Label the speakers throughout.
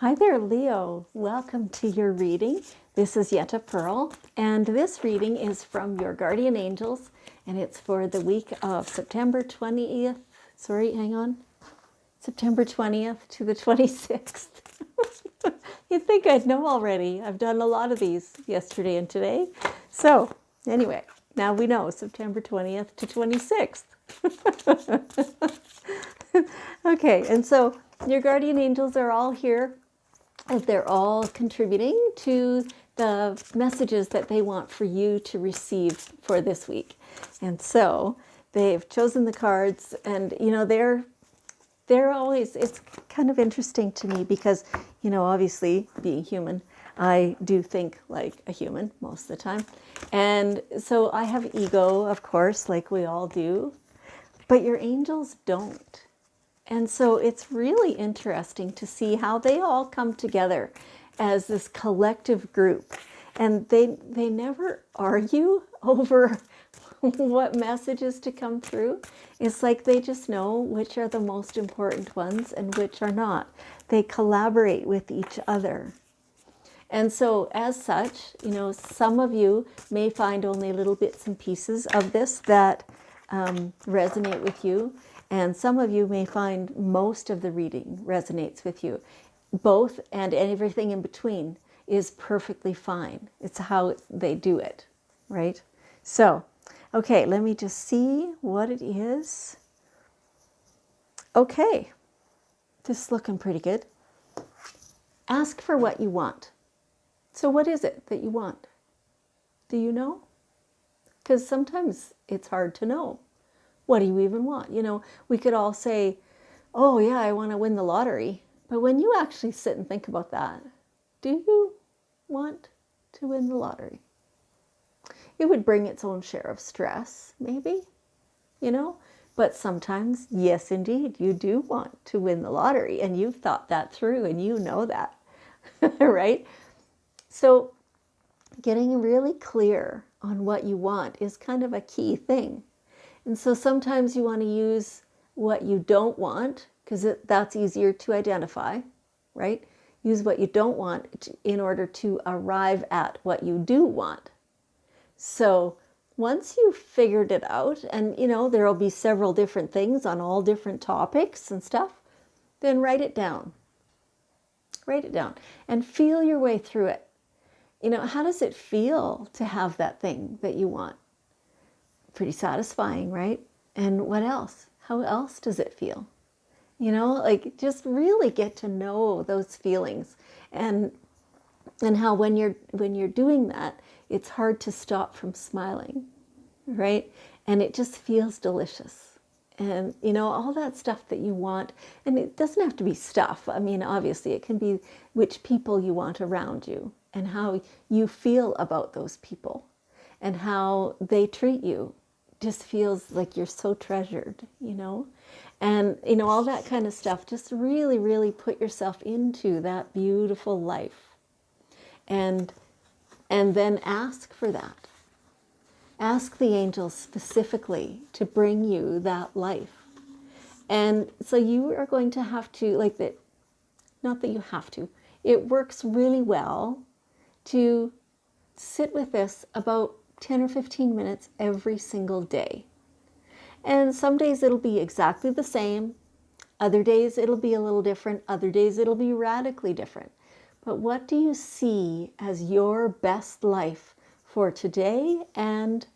Speaker 1: Hi there, Leo. Welcome to your reading. This is Yetta Pearl, and this reading is from your guardian angels, and it's for the week of September 20th. Sorry, hang on. September 20th to the 26th. You'd think I'd know already. I've done a lot of these yesterday and today. So, anyway, now we know September 20th to 26th. Okay, and so your guardian angels are all here. They're all contributing to the messages that they want for you to receive for this week. And so they've chosen the cards, and they're always, it's kind of interesting to me because, obviously being human, I do think like a human most of the time. And so I have ego, of course, like we all do, but your angels don't. And so it's really interesting to see how they all come together as this collective group. And they never argue over what messages to come through. It's like they just know which are the most important ones and which are not. They collaborate with each other. And so as such, some of you may find only little bits and pieces of this that resonate with you. And some of you may find most of the reading resonates with you. Both and everything in between is perfectly fine. It's how they do it, right? So, okay, let me just see what it is. Okay, this is looking pretty good. Ask for what you want. So what is it that you want? Do you know? Because sometimes it's hard to know. What do you even want? We could all say, oh yeah, I want to win the lottery. But when you actually sit and think about that, do you want to win the lottery? It would bring its own share of stress, maybe, But sometimes, yes, indeed, you do want to win the lottery, and you've thought that through, and you know that, right? So getting really clear on what you want is kind of a key thing. And so sometimes you want to use what you don't want because that's easier to identify, right? Use what you don't want in order to arrive at what you do want. So once you've figured it out, and there will be several different things on all different topics and stuff, then write it down. Write it down and feel your way through it. How does it feel to have that thing that you want? Pretty satisfying, right? And what else? How else does it feel? Just really get to know those feelings, and how when you're doing that, it's hard to stop from smiling, right? And it just feels delicious. And all that stuff that you want, and it doesn't have to be stuff. I mean, obviously it can be which people you want around you and how you feel about those people and how they treat you. Just feels like you're so treasured, and all that kind of stuff. Just really, really put yourself into that beautiful life, and then ask for that. Ask the angels specifically to bring you that life. And so you are going to have to, like that, not that you have to, it works really well to sit with this about 10 or 15 minutes every single day. And some days it'll be exactly the same. Other days it'll be a little different. Other days it'll be radically different. But what do you see as your best life for today and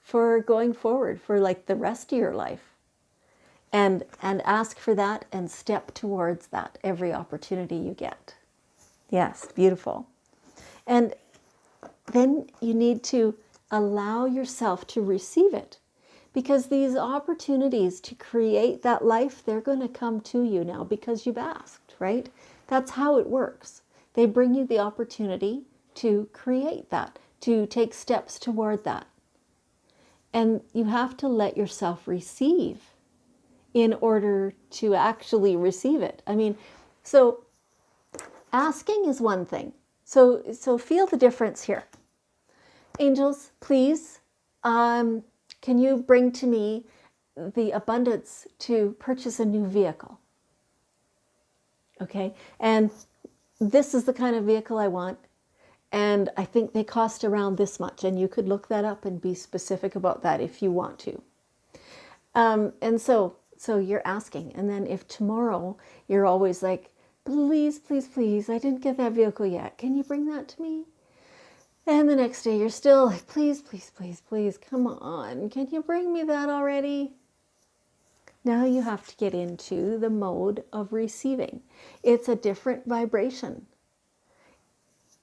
Speaker 1: for going forward, for like the rest of your life? And ask for that and step towards that every opportunity you get. Yes, beautiful. And then you need to allow yourself to receive it, because these opportunities to create that life, they're going to come to you now because you've asked, right? That's how it works. They bring you the opportunity to create that, to take steps toward that. And you have to let yourself receive in order to actually receive it. I mean, so asking is one thing. So feel the difference here. Angels, please, can you bring to me the abundance to purchase a new vehicle? Okay, and this is the kind of vehicle I want, and I think they cost around this much. And you could look that up and be specific about that if you want to. And so you're asking. And then if tomorrow you're always like, please, please, please, I didn't get that vehicle yet. Can you bring that to me? And the next day you're still like, please, please, please, please, come on. Can you bring me that already? Now you have to get into the mode of receiving. It's a different vibration.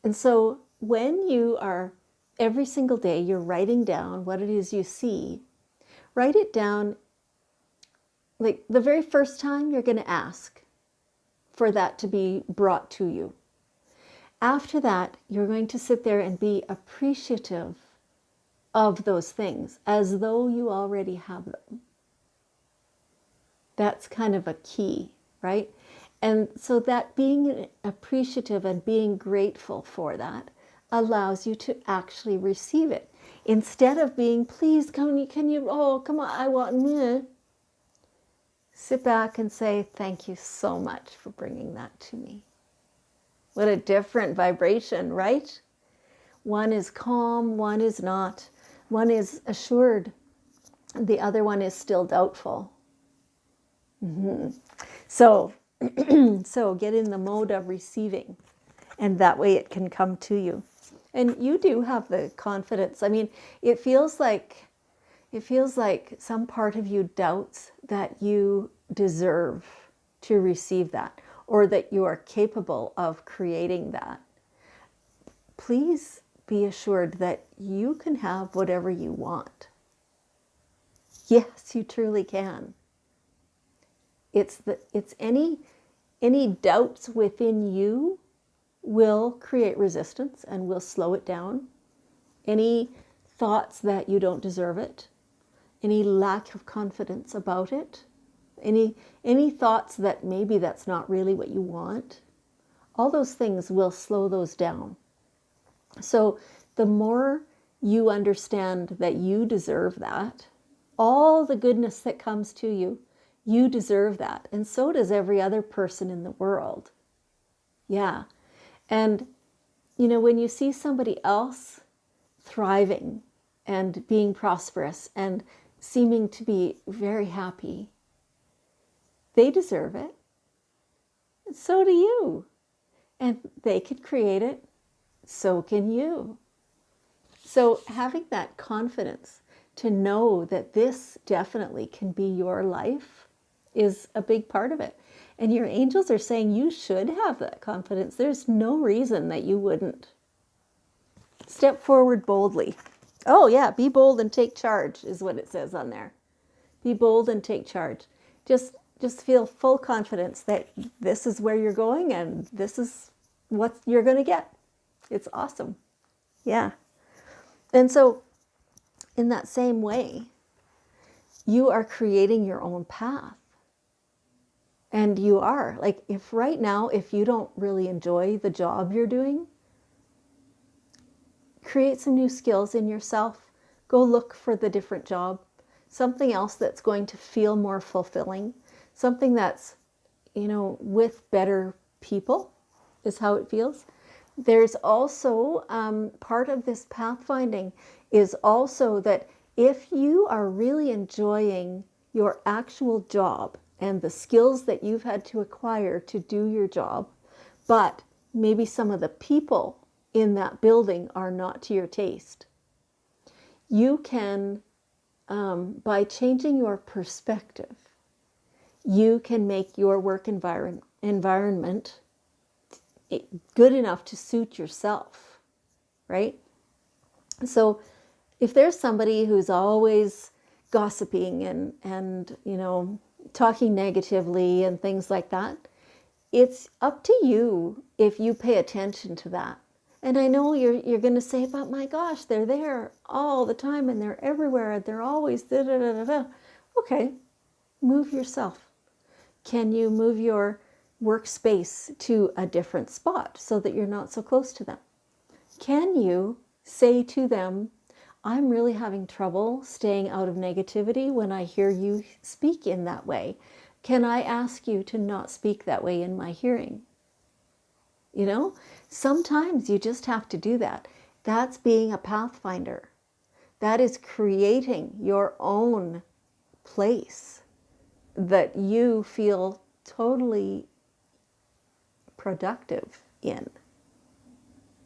Speaker 1: And so when you are, every single day, you're writing down what it is you see, write it down. Like the very first time you're going to ask for that to be brought to you. After that, you're going to sit there and be appreciative of those things as though you already have them. That's kind of a key, right? And so that being appreciative and being grateful for that allows you to actually receive it. Instead of being, please, can you, oh, come on, I want me. Sit back and say, thank you so much for bringing that to me. What a different vibration, right? One is calm, one is not. One is assured, the other one is still doubtful. So get in the mode of receiving, and that way it can come to you. And you do have the confidence. I mean, it feels like some part of you doubts that you deserve to receive that, or that you are capable of creating that. Please be assured that you can have whatever you want. Yes, you truly can. It's any doubts within you will create resistance and will slow it down. Any thoughts that you don't deserve it, any lack of confidence about it, any thoughts that maybe that's not really what you want, all those things will slow those down. So the more you understand that you deserve that, all the goodness that comes to you, you deserve that. And so does every other person in the world. Yeah. And, when you see somebody else thriving and being prosperous and seeming to be very happy, they deserve it. And so do you. And they could create it. So can you. So having that confidence to know that this definitely can be your life is a big part of it. And your angels are saying you should have that confidence. There's no reason that you wouldn't. Step forward boldly. Oh yeah, be bold and take charge is what it says on there. Be bold and take charge. Just feel full confidence that this is where you're going and this is what you're going to get. It's awesome. Yeah. And so in that same way, you are creating your own path. And you are. Like, if right now, if you don't really enjoy the job you're doing, create some new skills in yourself. Go look for the different job. Something else that's going to feel more fulfilling. Something that's, with better people is how it feels. There's also part of this pathfinding is also that if you are really enjoying your actual job and the skills that you've had to acquire to do your job, but maybe some of the people in that building are not to your taste, you can, by changing your perspective, you can make your work environment good enough to suit yourself, right? So if there's somebody who's always gossiping and talking negatively and things like that, it's up to you if you pay attention to that. And I know you're going to say, but my gosh, they're there all the time and they're everywhere and they're always da da da da da. Okay, move yourself. Can you move your workspace to a different spot so that you're not so close to them? Can you say to them, I'm really having trouble staying out of negativity when I hear you speak in that way. Can I ask you to not speak that way in my hearing? You know, sometimes you just have to do that. That's being a pathfinder. That is creating your own place that you feel totally productive in.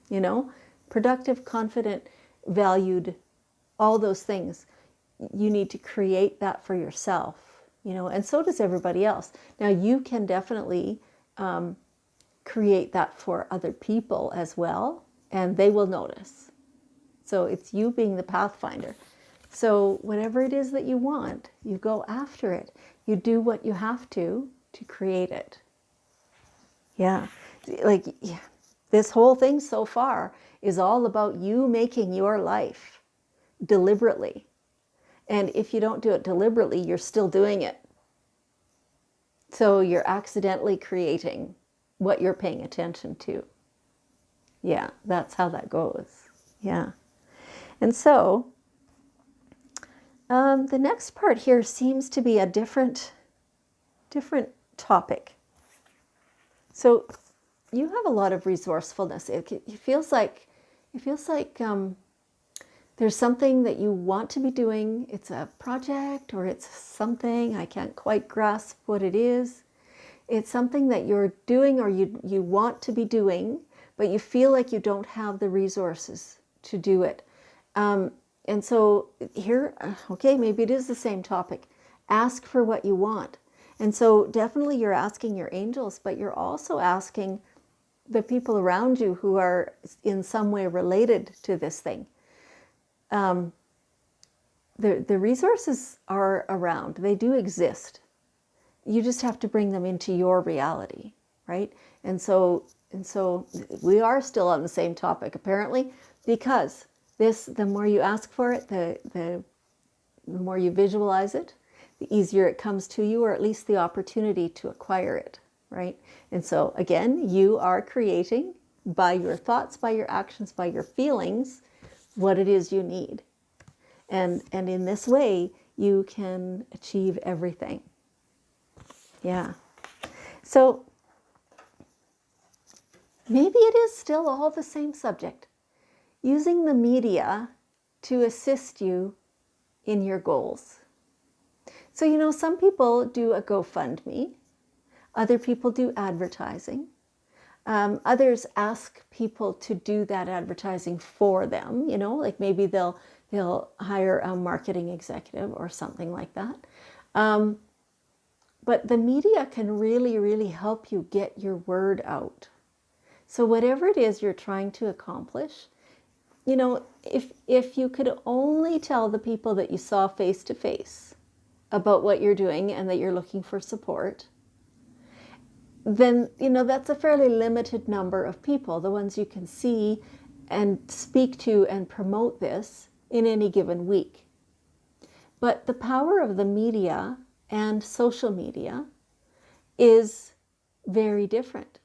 Speaker 1: You know, productive, confident, valued, all those things. You need to create that for yourself, you know, and so does everybody else. Now, you can definitely create that for other people as well, and they will notice. So it's you being the pathfinder. So whatever it is that you want, you go after it. You do what you have to create it. Yeah. Like, yeah. This whole thing so far is all about you making your life deliberately. And if you don't do it deliberately, you're still doing it. So you're accidentally creating what you're paying attention to. Yeah, that's how that goes. Yeah. And so the next part here seems to be a different topic. So you have a lot of resourcefulness. It feels like there's something that you want to be doing. It's a project or it's something, I can't quite grasp what it is. It's something that you're doing or you want to be doing, but you feel like you don't have the resources to do it. And so here, okay, maybe it is the same topic. Ask for what you want. And so definitely you're asking your angels, but you're also asking the people around you who are in some way related to this thing. The resources are around. They do exist. You just have to bring them into your reality, right? And so we are still on the same topic apparently, because the more you ask for it, the more you visualize it, the easier it comes to you, or at least the opportunity to acquire it, right? And so again, you are creating by your thoughts, by your actions, by your feelings, what it is you need. And in this way, you can achieve everything. Yeah. So maybe it is still all the same subject. Using the media to assist you in your goals. So, you know, some people do a GoFundMe. Other people do advertising. Others ask people to do that advertising for them. You know, like maybe they'll hire a marketing executive or something like that. But the media can really, really help you get your word out. So whatever it is you're trying to accomplish, you know, if you could only tell the people that you saw face to face about what you're doing and that you're looking for support, then, you know, that's a fairly limited number of people, the ones you can see and speak to and promote this in any given week. But the power of the media and social media is very different.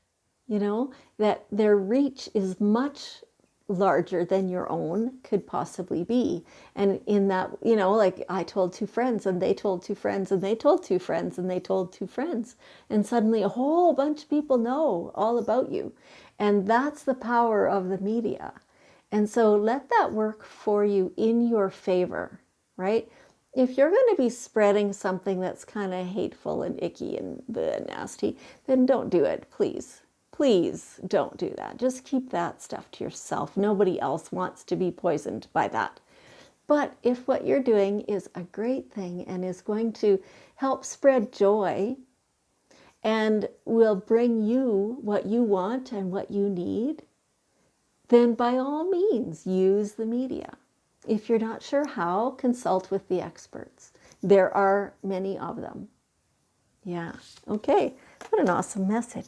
Speaker 1: You know, that their reach is much larger than your own could possibly be. And in that, you know, like I told two friends and they told two friends and they told two friends and they told two friends. And suddenly a whole bunch of people know all about you. And that's the power of the media. And so let that work for you in your favor, right? If you're going to be spreading something that's kind of hateful and icky and nasty, then don't do it, please. Please don't do that. Just keep that stuff to yourself. Nobody else wants to be poisoned by that. But if what you're doing is a great thing and is going to help spread joy and will bring you what you want and what you need, then by all means, use the media. If you're not sure how, consult with the experts. There are many of them. Yeah, okay. What an awesome message.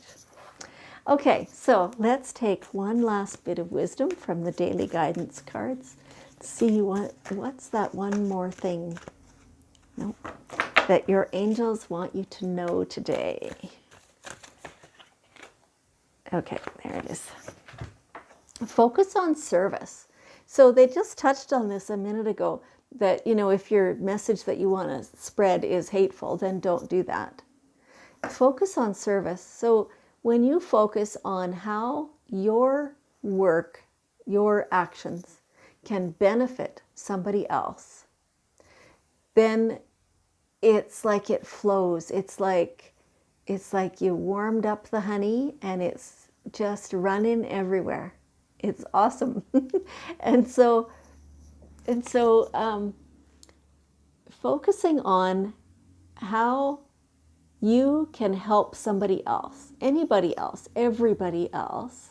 Speaker 1: Okay, so let's take one last bit of wisdom from the daily guidance cards. See what's that one more thing that your angels want you to know today. Okay, there it is. Focus on service. So they just touched on this a minute ago, that, you know, if your message that you want to spread is hateful, then don't do that. Focus on service. So when you focus on how your work, your actions can benefit somebody else, then it's like it flows. It's like you warmed up the honey and it's just running everywhere. It's awesome. and so focusing on how you can help somebody else, anybody else, everybody else,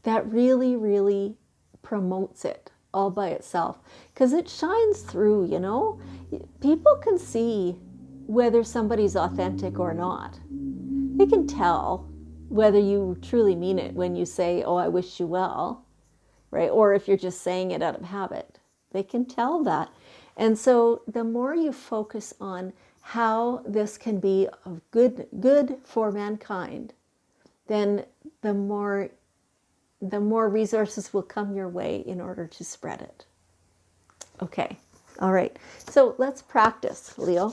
Speaker 1: that really, really promotes it all by itself, because it shines through, you know. People can see whether somebody's authentic or not. They can tell whether you truly mean it when you say, oh, I wish you well, right? Or if you're just saying it out of habit. They can tell that. And so the more you focus on how this can be of good for mankind, then the more resources will come your way in order to spread it. Okay, all right. So let's practice, Leo.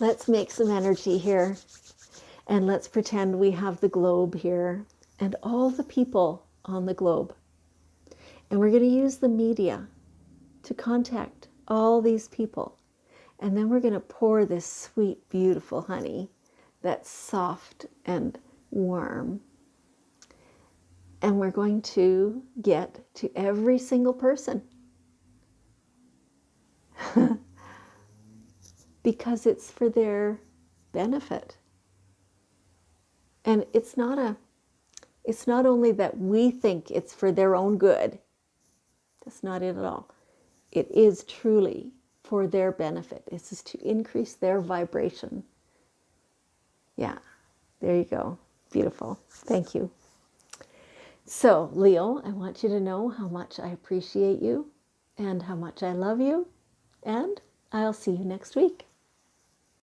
Speaker 1: Let's make some energy here. And let's pretend we have the globe here and all the people on the globe. And we're going to use the media to contact all these people. And then we're going to pour this sweet, beautiful honey that's soft and warm. And we're going to get to every single person. Because it's for their benefit. And it's not only that we think it's for their own good. That's not it at all. It is truly for their benefit. This is to increase their vibration. Yeah, there you go. Beautiful. Thank you. So, Leo, I want you to know how much I appreciate you and how much I love you. And I'll see you next week.